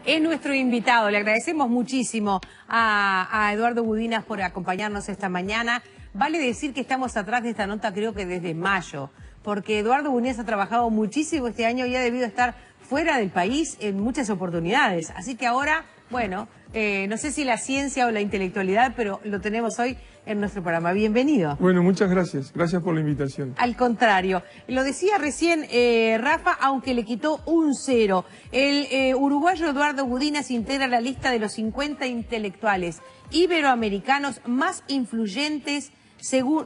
es nuestro invitado. Le agradecemos muchísimo a Eduardo Budinas por acompañarnos esta mañana. Vale decir que estamos atrás de esta nota creo que desde mayo, porque Eduardo Budinas ha trabajado muchísimo este año y ha debido estar fuera del país en muchas oportunidades. Así que ahora, bueno, no sé si la ciencia o la intelectualidad, pero lo tenemos hoy en nuestro programa. Bienvenido. Bueno, muchas gracias. Gracias por la invitación. Al contrario. Lo decía recién Rafa, aunque le quitó un 0. El uruguayo Eduardo Budinas integra la lista de los 50 intelectuales iberoamericanos más influyentes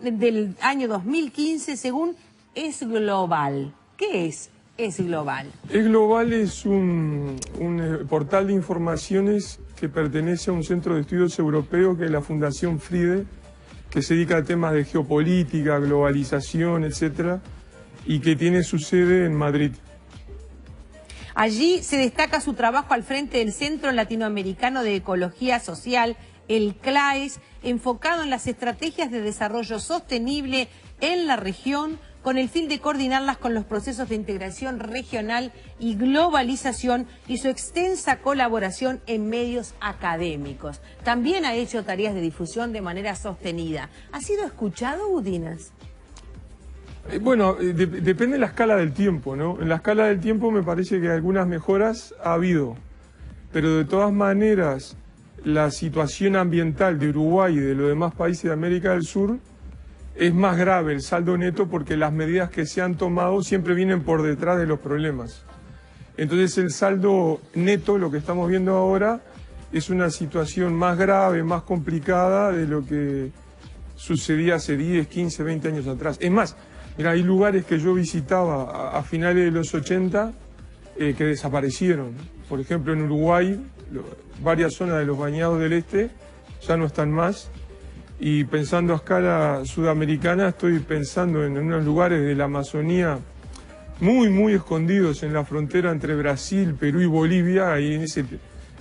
del año 2015, según Es Global. ¿Qué es Es Global? Es Global es un portal de informaciones que pertenece a un centro de estudios europeo que es la Fundación FRIDE, que se dedica a temas de geopolítica, globalización, etcétera, y que tiene su sede en Madrid. Allí se destaca su trabajo al frente del Centro Latinoamericano de Ecología Social, el CLAES, enfocado en las estrategias de desarrollo sostenible en la región, con el fin de coordinarlas con los procesos de integración regional y globalización y su extensa colaboración en medios académicos. También ha hecho tareas de difusión de manera sostenida. ¿Ha sido escuchado, Budinas? Bueno, depende de la escala del tiempo, ¿no? En la escala del tiempo me parece que algunas mejoras ha habido, pero de todas maneras la situación ambiental de Uruguay y de los demás países de América del Sur es más grave el saldo neto porque las medidas que se han tomado siempre vienen por detrás de los problemas. Entonces el saldo neto, lo que estamos viendo ahora, es una situación más grave, más complicada de lo que sucedía hace 10, 15, 20 años atrás. Es más, mira, hay lugares que yo visitaba a finales de los 80 que desaparecieron. Por ejemplo, en Uruguay, varias zonas de los Bañados del Este ya no están más. Y pensando a escala sudamericana, estoy pensando en unos lugares de la Amazonía muy escondidos en la frontera entre Brasil, Perú y Bolivia, ahí en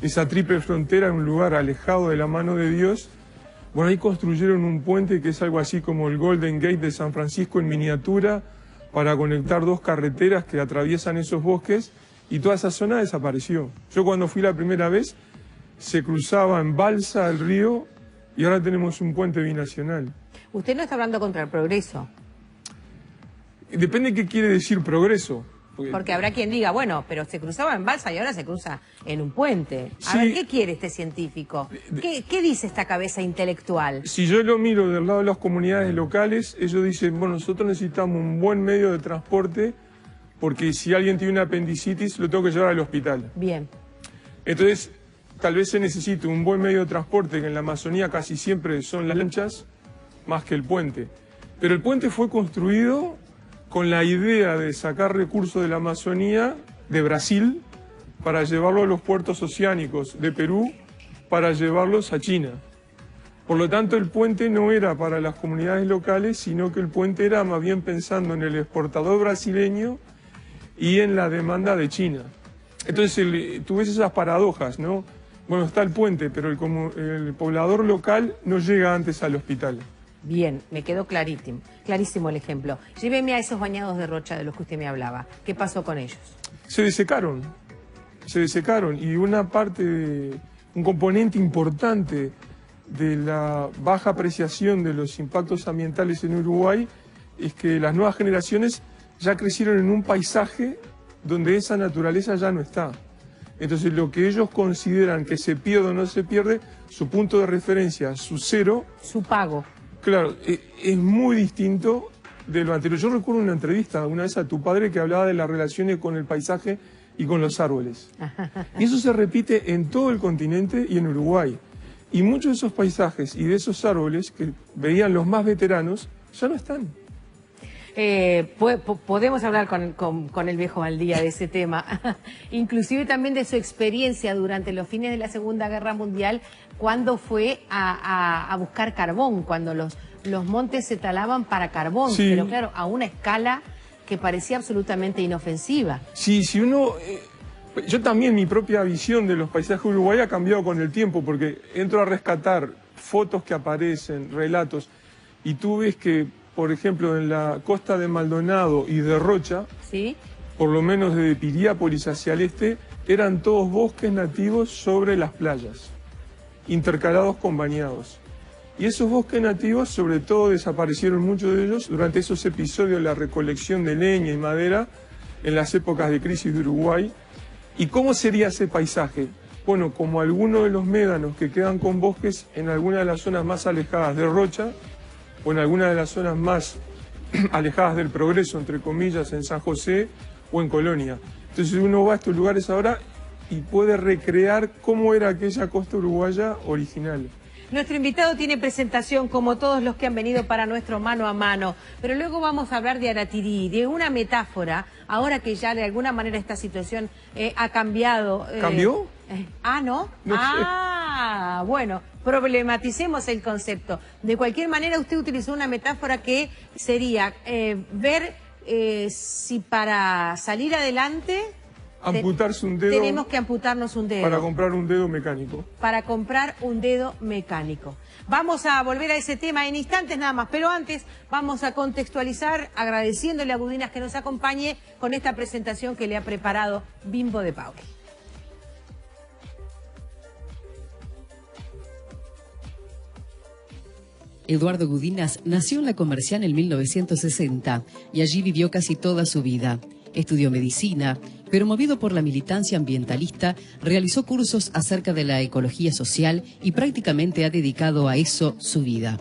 esa triple frontera, en un lugar alejado de la mano de Dios. Bueno, ahí construyeron un puente que es algo así como el Golden Gate de San Francisco en miniatura para conectar dos carreteras que atraviesan esos bosques y toda esa zona desapareció. Yo cuando fui la primera vez se cruzaba en balsa el río y ahora tenemos un puente binacional. Usted no está hablando contra el progreso. Depende de qué quiere decir progreso. Porque habrá quien diga, bueno, pero se cruzaba en balsa y ahora se cruza en un puente. A Sí. ver, ¿qué quiere este científico? ¿Qué dice esta cabeza intelectual? Si yo lo miro del lado de las comunidades locales, ellos dicen, bueno, nosotros necesitamos un buen medio de transporte porque si alguien tiene una apendicitis lo tengo que llevar al hospital. Bien. Entonces, tal vez se necesite un buen medio de transporte, que en la Amazonía casi siempre son las lanchas, más que el puente. Pero el puente fue construido con la idea de sacar recursos de la Amazonía, de Brasil, para llevarlo a los puertos oceánicos de Perú, para llevarlos a China. Por lo tanto, el puente no era para las comunidades locales, sino que el puente era más bien pensando en el exportador brasileño y en la demanda de China. Entonces, tú ves esas paradojas, ¿no? Bueno, está el puente, pero el poblador local no llega antes al hospital. Bien, me quedó clarísimo el ejemplo. Lléveme a esos bañados de Rocha de los que usted me hablaba. ¿Qué pasó con ellos? Se desecaron y un componente importante de la baja apreciación de los impactos ambientales en Uruguay es que las nuevas generaciones ya crecieron en un paisaje donde esa naturaleza ya no está. Entonces lo que ellos consideran que se pierde o no se pierde, su punto de referencia, su cero... Su pago. Claro, es muy distinto de lo anterior. Yo recuerdo una entrevista una vez a tu padre que hablaba de las relaciones con el paisaje y con los árboles. Y eso se repite en todo el continente y en Uruguay. Y muchos de esos paisajes y de esos árboles que veían los más veteranos ya no están. Podemos hablar con el viejo Valdía de ese tema, inclusive también de su experiencia durante los fines de la Segunda Guerra Mundial, cuando fue a buscar carbón, cuando los montes se talaban para carbón, Sí. Pero claro, a una escala que parecía absolutamente inofensiva. Sí, si uno... yo también mi propia visión de los paisajes de Uruguay ha cambiado con el tiempo, porque entro a rescatar fotos que aparecen, relatos, y tú ves que, por ejemplo, en la costa de Maldonado y de Rocha, ¿Sí? por lo menos desde Piriápolis hacia el este, eran todos bosques nativos sobre las playas, intercalados con bañados. Y esos bosques nativos, sobre todo, desaparecieron muchos de ellos durante esos episodios de la recolección de leña y madera en las épocas de crisis de Uruguay. ¿Y cómo sería ese paisaje? Bueno, como algunos de los médanos que quedan con bosques en algunas de las zonas más alejadas de Rocha o en algunas de las zonas más alejadas del Progreso, entre comillas, en San José o en Colonia. Entonces uno va a estos lugares ahora y puede recrear cómo era aquella costa uruguaya original. Nuestro invitado tiene presentación como todos los que han venido para nuestro mano a mano, pero luego vamos a hablar de Aratirí, de una metáfora, ahora que ya de alguna manera esta situación ha cambiado. ¿Cambió? ¿No? No sé. Bueno, problematicemos el concepto. De cualquier manera, usted utilizó una metáfora que sería ver si para salir adelante... Amputarse un dedo. Tenemos que amputarnos un dedo. Para comprar un dedo mecánico. Para comprar un dedo mecánico. Vamos a volver a ese tema en instantes nada más, pero antes vamos a contextualizar agradeciéndole a Gudinas que nos acompañe con esta presentación que le ha preparado Bimbo de Pauli. Eduardo Gudinas nació en La Comercial en 1960 y allí vivió casi toda su vida. Estudió medicina, pero movido por la militancia ambientalista, realizó cursos acerca de la ecología social y prácticamente ha dedicado a eso su vida.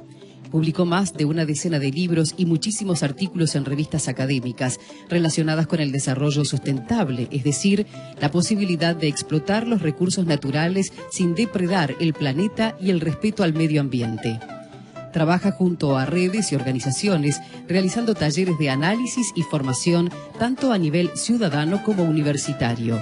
Publicó más de una decena de libros y muchísimos artículos en revistas académicas relacionadas con el desarrollo sustentable, es decir, la posibilidad de explotar los recursos naturales sin depredar el planeta y el respeto al medio ambiente. Trabaja junto a redes y organizaciones, realizando talleres de análisis y formación, tanto a nivel ciudadano como universitario.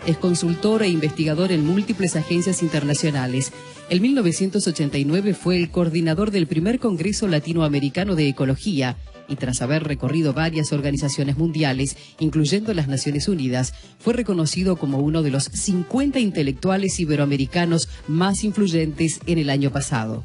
Es consultor e investigador en múltiples agencias internacionales. En 1989 fue el coordinador del primer Congreso Latinoamericano de Ecología y tras haber recorrido varias organizaciones mundiales, incluyendo las Naciones Unidas, fue reconocido como uno de los 50 intelectuales iberoamericanos más influyentes en el año pasado.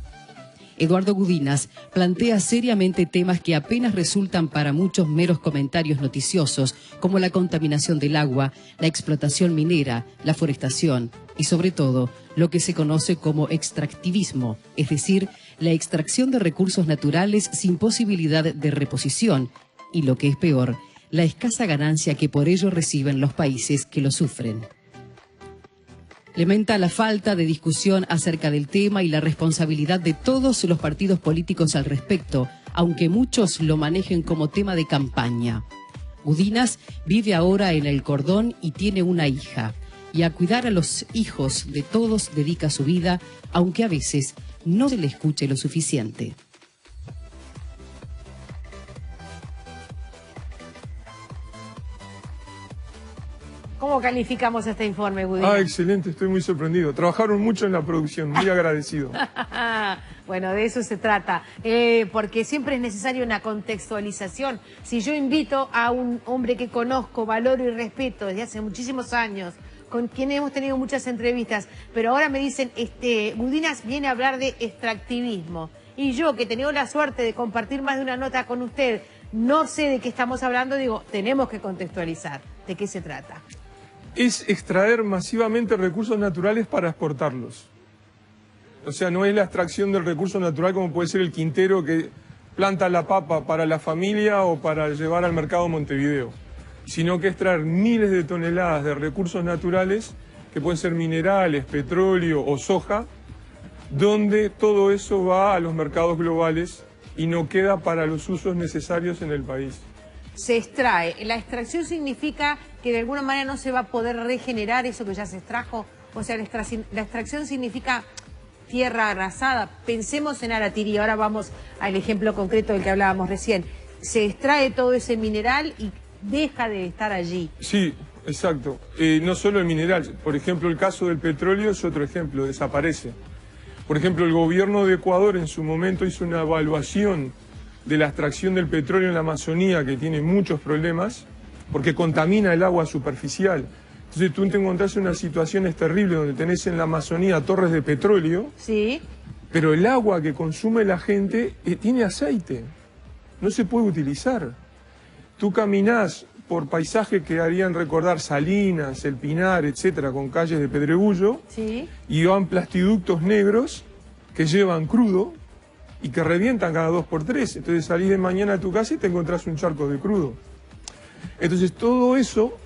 Eduardo Gudinas plantea seriamente temas que apenas resultan para muchos meros comentarios noticiosos, como la contaminación del agua, la explotación minera, la forestación y, sobre todo, lo que se conoce como extractivismo, es decir, la extracción de recursos naturales sin posibilidad de reposición y, lo que es peor, la escasa ganancia que por ello reciben los países que lo sufren. Lamenta la falta de discusión acerca del tema y la responsabilidad de todos los partidos políticos al respecto, aunque muchos lo manejen como tema de campaña. Gudinas vive ahora en El Cordón y tiene una hija, y a cuidar a los hijos de todos dedica su vida, aunque a veces no se le escuche lo suficiente. ¿Cómo calificamos este informe, Gudinas? Excelente, estoy muy sorprendido. Trabajaron mucho en la producción, muy agradecido. Bueno, de eso se trata, porque siempre es necesaria una contextualización. Si yo invito a un hombre que conozco, valoro y respeto desde hace muchísimos años, con quien hemos tenido muchas entrevistas, pero ahora me dicen, Gudinas viene a hablar de extractivismo, y yo, que he tenido la suerte de compartir más de una nota con usted, no sé de qué estamos hablando, digo, tenemos que contextualizar. ¿De qué se trata? Es extraer masivamente recursos naturales para exportarlos. O sea, no es la extracción del recurso natural como puede ser el quintero que planta la papa para la familia o para llevar al mercado Montevideo, sino que extraer miles de toneladas de recursos naturales, que pueden ser minerales, petróleo o soja, donde todo eso va a los mercados globales y no queda para los usos necesarios en el país. Se extrae. La extracción significa que de alguna manera no se va a poder regenerar eso que ya se extrajo. O sea, la extracción significa tierra arrasada. Pensemos en Aratirí. Ahora vamos al ejemplo concreto del que hablábamos recién. Se extrae todo ese mineral y deja de estar allí. Sí, exacto. No solo el mineral. Por ejemplo, el caso del petróleo es otro ejemplo. Desaparece. Por ejemplo, el gobierno de Ecuador en su momento hizo una evaluación de la extracción del petróleo en la Amazonía, que tiene muchos problemas, porque contamina el agua superficial. Entonces tú te encontrás en unas situaciones terribles donde tenés en la Amazonía torres de petróleo, sí, pero el agua que consume la gente tiene aceite, no se puede utilizar. Tú caminás por paisaje que harían recordar Salinas, El Pinar, etcétera, con calles de pedregullo, Sí. y van plastiductos negros que llevan crudo y que revientan cada 2 por 3. Entonces salís de mañana a tu casa y te encontrás un charco de crudo. Entonces todo eso,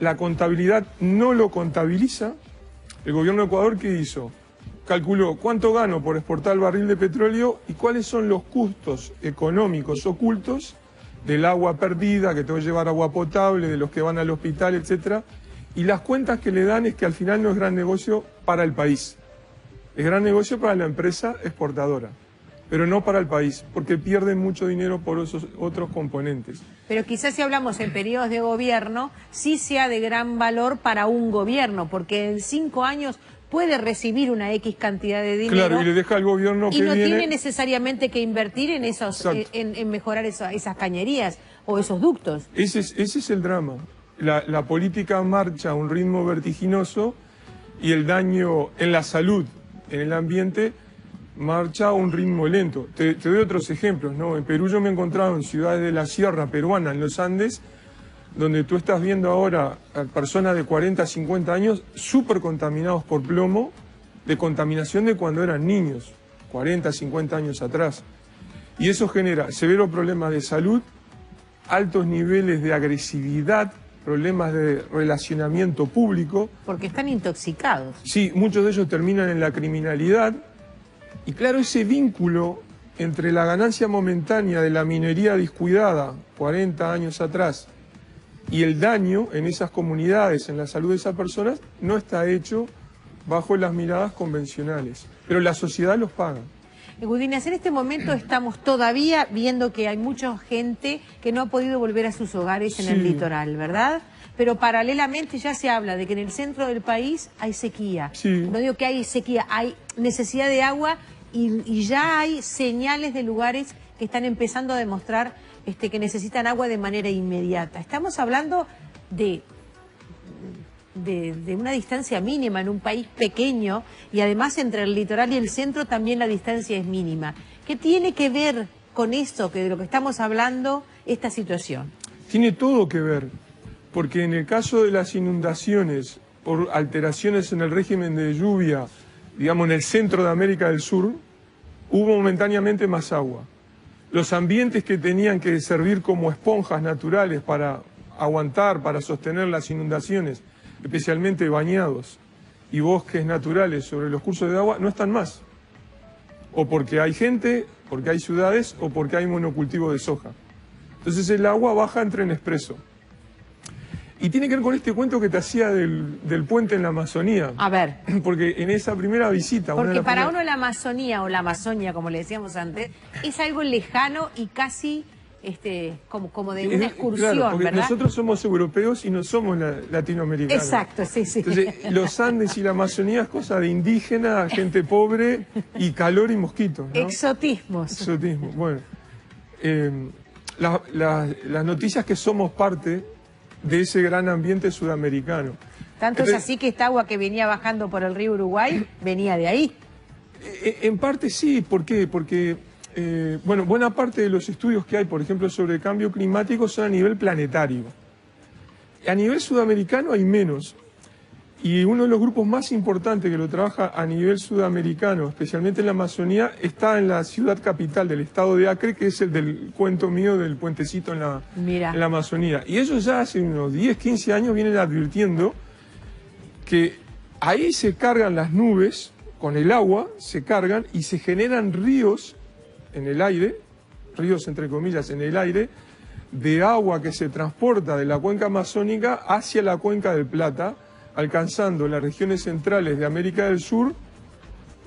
la contabilidad no lo contabiliza. El gobierno de Ecuador, ¿qué hizo? Calculó cuánto gano por exportar el barril de petróleo y cuáles son los costos económicos ocultos del agua perdida, que tengo que llevar agua potable, de los que van al hospital, etcétera. Y las cuentas que le dan es que al final no es gran negocio para el país. Es gran negocio para la empresa exportadora, pero no para el país, porque pierden mucho dinero por esos otros componentes. Pero quizás si hablamos en periodos de gobierno, sí sea de gran valor para un gobierno, porque en 5 años puede recibir una X cantidad de dinero. Claro, y le deja al gobierno y que no viene... tiene necesariamente que invertir en esos, en mejorar esas cañerías o esos ductos. Ese es el drama. La política marcha a un ritmo vertiginoso y el daño en la salud, en el ambiente, marcha a un ritmo lento. Te doy otros ejemplos, ¿no? En Perú yo me he encontrado en ciudades de la sierra peruana, en los Andes, donde tú estás viendo ahora a personas de 40, 50 años súper contaminados por plomo, de contaminación de cuando eran niños, 40, 50 años atrás. Y eso genera severos problemas de salud, altos niveles de agresividad, problemas de relacionamiento público. Porque están intoxicados. Sí, muchos de ellos terminan en la criminalidad. Y claro, ese vínculo entre la ganancia momentánea de la minería descuidada 40 años atrás y el daño en esas comunidades, en la salud de esas personas, no está hecho bajo las miradas convencionales. Pero la sociedad los paga. Gudinas, en este momento estamos todavía viendo que hay mucha gente que no ha podido volver a sus hogares en el litoral, ¿verdad? Pero paralelamente ya se habla de que en el centro del país hay sequía. Sí. No digo que hay sequía, hay necesidad de agua y ya hay señales de lugares que están empezando a demostrar que necesitan agua de manera inmediata. Estamos hablando de una distancia mínima en un país pequeño y además entre el litoral y el centro también la distancia es mínima. ¿Qué tiene que ver con esto, que de lo que estamos hablando, esta situación? Tiene todo que ver, porque en el caso de las inundaciones por alteraciones en el régimen de lluvia, digamos en el centro de América del Sur, hubo momentáneamente más agua. Los ambientes que tenían que servir como esponjas naturales para aguantar, para sostener las inundaciones, especialmente bañados y bosques naturales sobre los cursos de agua, no están más. O porque hay gente, porque hay ciudades o porque hay monocultivo de soja. Entonces el agua baja en tren expreso. Y tiene que ver con este cuento que te hacía del puente en la Amazonía. A ver. Porque en esa primera visita... Porque para uno la Amazonía o la Amazonia, como le decíamos antes, es algo lejano y casi como de una excursión, claro, porque ¿verdad? nosotros somos europeos y no somos latinoamericanos. Exacto, sí, sí. Entonces, los Andes y la Amazonía es cosa de indígena, gente pobre y calor y mosquitos, ¿no? Exotismos. Exotismo, bueno. Las noticias que somos parte de ese gran ambiente sudamericano. Tanto es así que esta agua que venía bajando por el río Uruguay venía de ahí. En parte sí, ¿por qué? Porque, bueno, buena parte de los estudios que hay, por ejemplo, sobre el cambio climático son a nivel planetario. A nivel sudamericano hay menos. Y uno de los grupos más importantes que lo trabaja a nivel sudamericano, especialmente en la Amazonía, está en la ciudad capital del estado de Acre, que es el del cuento mío del puentecito en la Amazonía. Y ellos ya hace unos 10, 15 años vienen advirtiendo que ahí se cargan las nubes con el agua, se cargan y se generan ríos en el aire, ríos entre comillas en el aire, de agua que se transporta de la cuenca amazónica hacia la cuenca del Plata, alcanzando las regiones centrales de América del Sur,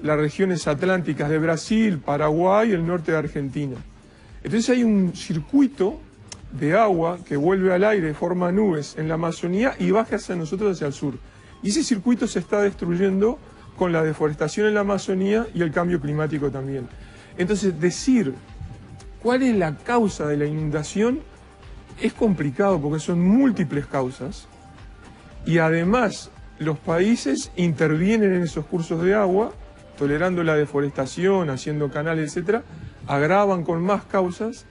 las regiones atlánticas de Brasil, Paraguay y el norte de Argentina. Entonces hay un circuito de agua que vuelve al aire, forma nubes en la Amazonía y baja hacia nosotros, hacia el sur. Y ese circuito se está destruyendo con la deforestación en la Amazonía y el cambio climático también. Entonces, decir cuál es la causa de la inundación es complicado porque son múltiples causas. Y además, los países intervienen en esos cursos de agua, tolerando la deforestación, haciendo canales, etcétera, agravan con más causas.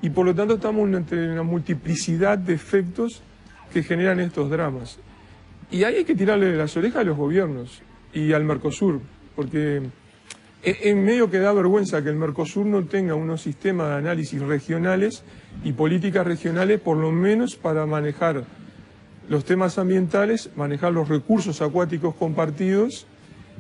y por lo tanto estamos entre una multiplicidad de efectos que generan estos dramas. Y ahí hay que tirarle las orejas a los gobiernos y al Mercosur, porque en medio que da vergüenza que el Mercosur no tenga unos sistemas de análisis regionales y políticas regionales, por lo menos para manejar los temas ambientales, manejar los recursos acuáticos compartidos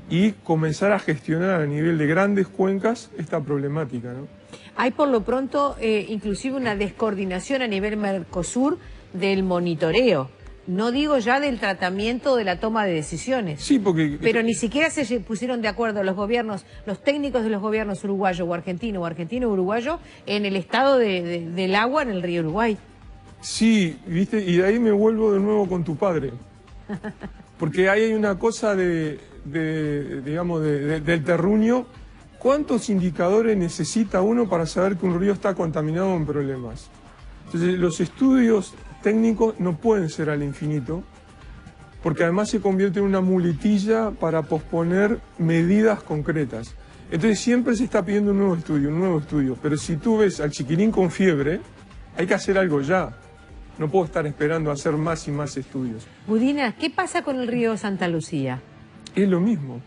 y comenzar a gestionar a nivel de grandes cuencas esta problemática, ¿no? Hay por lo pronto inclusive una descoordinación a nivel Mercosur del monitoreo. No digo ya del tratamiento de la toma de decisiones. Sí, porque... Pero ni siquiera se pusieron de acuerdo los gobiernos, los técnicos de los gobiernos uruguayo o argentino o uruguayo en el estado del agua en el río Uruguay. Sí, viste, y de ahí me vuelvo de nuevo con tu padre. Porque ahí hay una cosa del terruño. ¿Cuántos indicadores necesita uno para saber que un río está contaminado en problemas? Entonces, los estudios técnicos no pueden ser al infinito, porque además se convierte en una muletilla para posponer medidas concretas. Entonces, siempre se está pidiendo un nuevo estudio. Pero si tú ves al chiquilín con fiebre, hay que hacer algo ya. No puedo estar esperando a hacer más y más estudios. Budina, ¿qué pasa con el río Santa Lucía? Es lo mismo.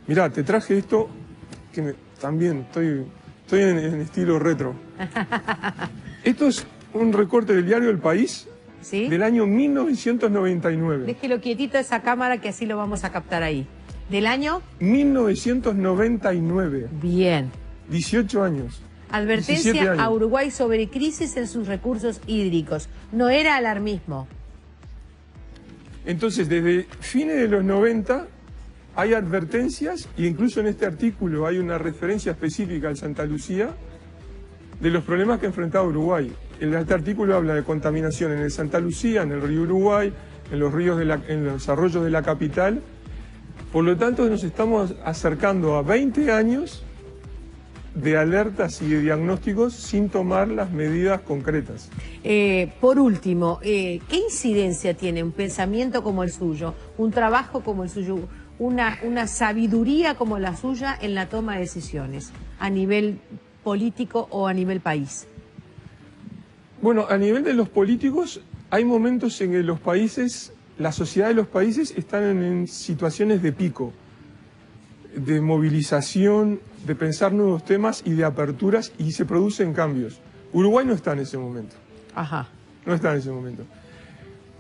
Mirá, te traje esto, que también estoy en estilo retro. Esto es un recorte del diario El País, ¿sí?, del año 1999. Déjelo quietito esa cámara que así lo vamos a captar ahí. ¿Del año? 1999. Bien. 18 años. Advertencia a Uruguay sobre crisis en sus recursos hídricos. No era alarmismo. Entonces, desde fines de los 90 hay advertencias, e incluso en este artículo hay una referencia específica al Santa Lucía, de los problemas que enfrentaba Uruguay. Este artículo habla de contaminación en el Santa Lucía, en el río Uruguay, en los ríos en los arroyos de la capital. Por lo tanto, nos estamos acercando a 20 años de alertas y de diagnósticos sin tomar las medidas concretas. Por último, ¿qué incidencia tiene un pensamiento como el suyo, un trabajo como el suyo, una sabiduría como la suya en la toma de decisiones a nivel político o a nivel país? Bueno, a nivel de los políticos, hay momentos en que los países, la sociedad de los países están en situaciones de pico, de movilización, de pensar nuevos temas y de aperturas, y se producen cambios. Uruguay no está en ese momento. Ajá. No está en ese momento.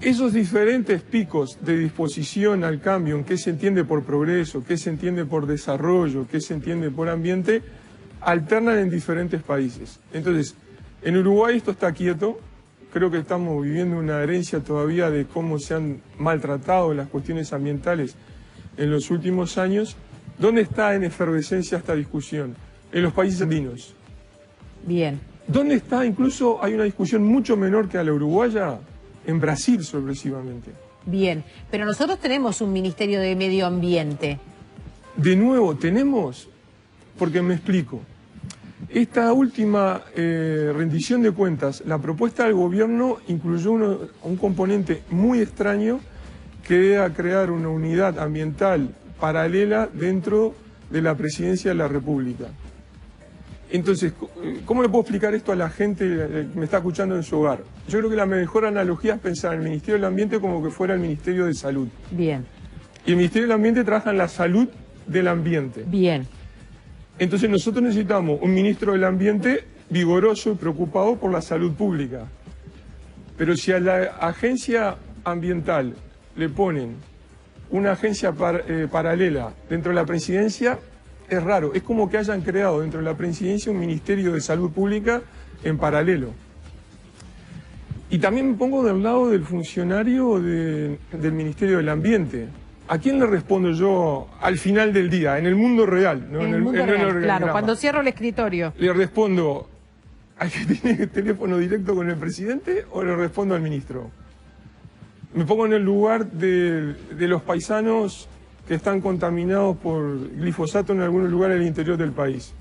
Esos diferentes picos de disposición al cambio, en qué se entiende por progreso, qué se entiende por desarrollo, qué se entiende por ambiente, alternan en diferentes países. Entonces, en Uruguay esto está quieto. Creo que estamos viviendo una herencia todavía de cómo se han maltratado las cuestiones ambientales en los últimos años. ¿Dónde está en efervescencia esta discusión? En los países andinos. Bien. ¿Dónde está? Incluso hay una discusión mucho menor que a la uruguaya, en Brasil sorpresivamente. Bien, pero nosotros tenemos un Ministerio de Medio Ambiente. De nuevo, tenemos, porque me explico. Esta última rendición de cuentas, la propuesta del gobierno incluyó un componente muy extraño, que era crear una unidad ambiental paralela dentro de la Presidencia de la República. Entonces, ¿cómo le puedo explicar esto a la gente que me está escuchando en su hogar? Yo creo que la mejor analogía es pensar en el Ministerio del Ambiente como que fuera el Ministerio de Salud. Bien. Y el Ministerio del Ambiente trabaja en la salud del ambiente. Bien. Entonces nosotros necesitamos un ministro del Ambiente vigoroso y preocupado por la salud pública. Pero si a la agencia ambiental le ponen una agencia paralela dentro de la presidencia, es raro. Es como que hayan creado dentro de la presidencia un ministerio de salud pública en paralelo. Y también me pongo del lado del funcionario del Ministerio del Ambiente. ¿A quién le respondo yo al final del día, en el mundo real? ¿No? En el mundo real, claro, cuando cierro el escritorio. ¿Le respondo al que tiene teléfono directo con el presidente o le respondo al ministro? Me pongo en el lugar de los paisanos que están contaminados por glifosato en algunos lugares del interior del país.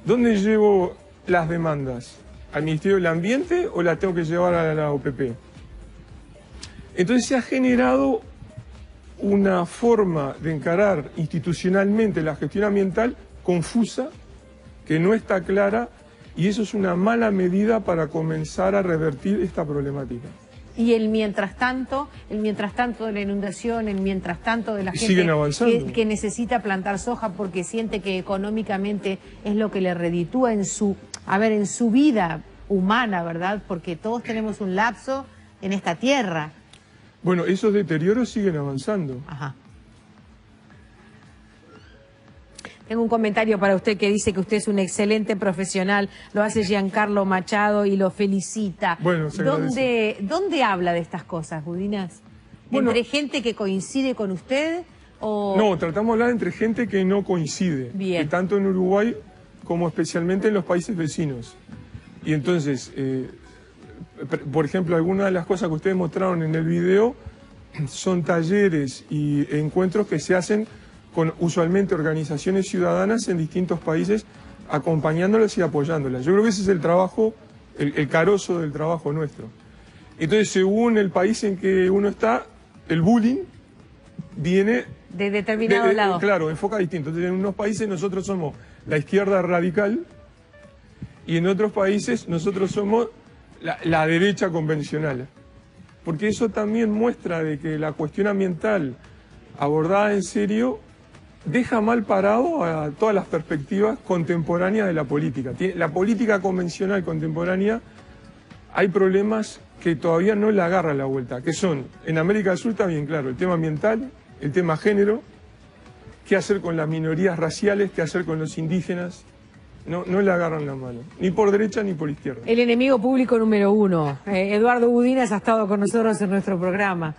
¿Dónde llevo las demandas? ¿Al Ministerio del Ambiente o las tengo que llevar a la OPP? Entonces se ha generado una forma de encarar institucionalmente la gestión ambiental confusa, que no está clara y eso es una mala medida para comenzar a revertir esta problemática. Y el mientras tanto de la inundación, el mientras tanto de la gente que necesita plantar soja porque siente que económicamente es lo que le reditúa en su vida humana, ¿verdad? Porque todos tenemos un lapso en esta tierra. Bueno, esos deterioros siguen avanzando. Ajá. Tengo un comentario para usted que dice que usted es un excelente profesional, lo hace Giancarlo Machado y lo felicita. Bueno, ¿Dónde habla de estas cosas, Gudinas? Bueno, ¿entre gente que coincide con usted o...? No, tratamos de hablar entre gente que no coincide. Bien. Que tanto en Uruguay como especialmente en los países vecinos. Y entonces, por ejemplo, algunas de las cosas que ustedes mostraron en el video son talleres y encuentros que se hacen con usualmente organizaciones ciudadanas en distintos países, acompañándolas y apoyándolas. Yo creo que ese es el trabajo, el carozo del trabajo nuestro. Entonces, según el país en que uno está, el bullying viene... de determinado lado. Claro, enfoca distinto. Entonces, en unos países nosotros somos la izquierda radical y en otros países nosotros somos la derecha convencional. Porque eso también muestra de que la cuestión ambiental abordada en serio deja mal parado a todas las perspectivas contemporáneas de la política. La política convencional contemporánea, hay problemas que todavía no le agarran la vuelta, que son, en América del Sur está bien claro, el tema ambiental, el tema género, qué hacer con las minorías raciales, qué hacer con los indígenas, no le agarran la mano, ni por derecha ni por izquierda. El enemigo público número uno, Eduardo Gudinas ha estado con nosotros en nuestro programa.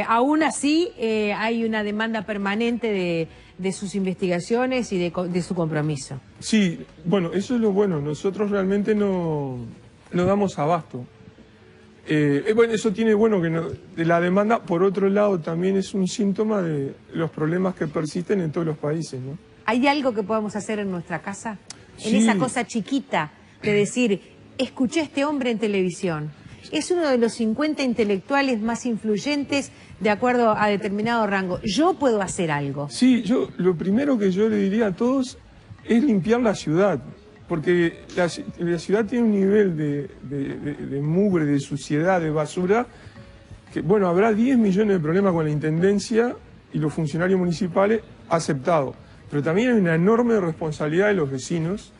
Aún así, hay una demanda permanente de sus investigaciones y de su compromiso. Sí, bueno, eso es lo bueno. Nosotros realmente no damos abasto. Bueno, eso tiene bueno que de la demanda, por otro lado, también es un síntoma de los problemas que persisten en todos los países, ¿no? ¿Hay algo que podamos hacer en nuestra casa? Sí. En esa cosa chiquita de decir, escuché a este hombre en televisión. Es uno de los 50 intelectuales más influyentes de acuerdo a determinado rango. ¿Yo puedo hacer algo? Sí, lo primero que yo le diría a todos es limpiar la ciudad, porque la ciudad tiene un nivel de mugre, de suciedad, de basura, que bueno, habrá 10 millones de problemas con la Intendencia y los funcionarios municipales aceptados, pero también hay una enorme responsabilidad de los vecinos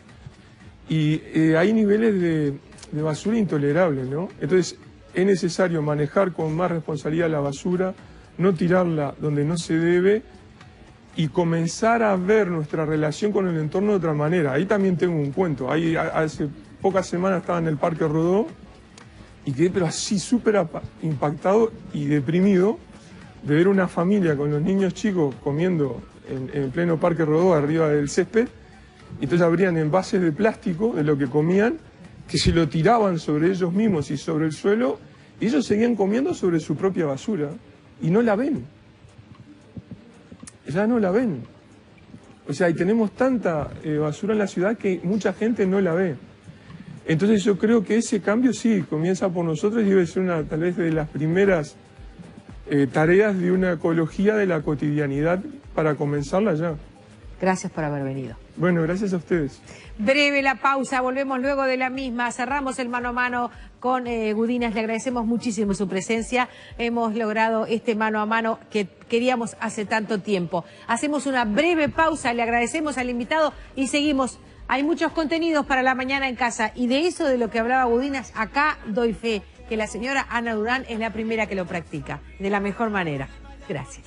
y hay niveles de basura intolerable, ¿no? Entonces es necesario manejar con más responsabilidad la basura, no tirarla donde no se debe y comenzar a ver nuestra relación con el entorno de otra manera. Ahí también tengo un cuento. Ahí hace pocas semanas estaba en el Parque Rodó y quedé pero así súper impactado y deprimido de ver una familia con los niños chicos comiendo en pleno Parque Rodó arriba del césped. Y entonces abrían envases de plástico de lo que comían, que se lo tiraban sobre ellos mismos y sobre el suelo, y ellos seguían comiendo sobre su propia basura, y no la ven. Ya no la ven. O sea, y tenemos tanta basura en la ciudad que mucha gente no la ve. Entonces yo creo que ese cambio sí, comienza por nosotros y debe ser tal vez de las primeras tareas de una ecología de la cotidianidad para comenzarla ya. Gracias por haber venido. Bueno, gracias a ustedes. Breve la pausa, volvemos luego de la misma. Cerramos el mano a mano con Gudinas. Le agradecemos muchísimo su presencia. Hemos logrado este mano a mano que queríamos hace tanto tiempo. Hacemos una breve pausa, le agradecemos al invitado y seguimos. Hay muchos contenidos para la mañana en casa y de eso de lo que hablaba Gudinas, acá doy fe que la señora Ana Durán es la primera que lo practica de la mejor manera. Gracias.